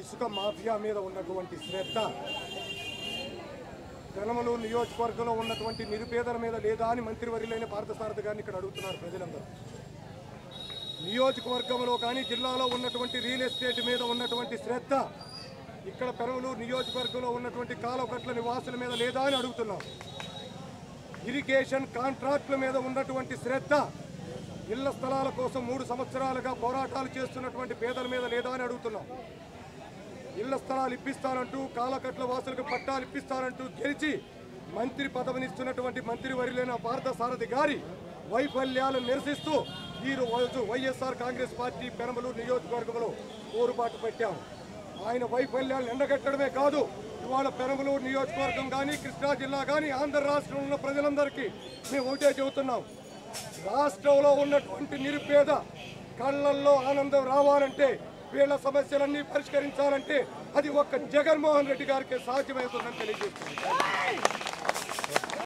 ఇసుక మాఫియా మీద ఉన్నటువంటి శ్రద్ధ పెనమలూరు నియోజకవర్గంలో ఉన్నటువంటి నిరుపేదల మీద లేదా అని మంత్రివర్యులైన పార్థసారథి గారిని ఇక్కడ అడుగుతున్నారు ప్రజలందరూ. నియోజకవర్గంలో కానీ జిల్లాలో ఉన్నటువంటి రియల్ ఎస్టేట్ మీద ఉన్నటువంటి శ్రద్ధ ఇక్కడ పెనమలూరు నియోజకవర్గంలో ఉన్నటువంటి కాలువకట్ల నివాసుల మీద లేదా అని అడుగుతున్నాం. ఇరిగేషన్ కాంట్రాక్టుల మీద ఉన్నటువంటి శ్రద్ధ ఇళ్ల స్థలాల కోసం 3 సంవత్సరాలుగా పోరాటాలు చేస్తున్నటువంటి పేదల మీద లేదా అని అడుగుతున్నాం. ఇళ్ల స్థలాలు ఇప్పిస్తానంటూ కాలకట్ల వాసులకు పట్టాలు ఇప్పిస్తానంటూ గెలిచి మంత్రి పదవినిస్తున్నటువంటి మంత్రివర్యులైన పార్థసారథి గారి వైఫల్యాలను నిరసిస్తూ ఈ రోజు వైఎస్ఆర్ కాంగ్రెస్ పార్టీ పెనమలూరు నియోజకవర్గంలో పోరుబాటు పెట్టాము. ఆయన వైఫల్యాలను ఎండగట్టడమే కాదు, ఇవాళ పెనమలూరు నియోజకవర్గం కానీ కృష్ణా జిల్లా కానీ ఆంధ్ర రాష్ట్రంలో ఉన్న ప్రజలందరికీ మేము ఒకటే చెబుతున్నాం. రాష్ట్రంలో ఉన్నటువంటి నిరుపేద కళ్ళల్లో ఆనందం రావాలంటే, వీళ్ళ సమస్యలన్నీ పరిష్కరించాలంటే అది ఒక్క జగన్మోహన్ రెడ్డి గారికి సాధ్యమవుతుందని తెలియజేస్తుంది.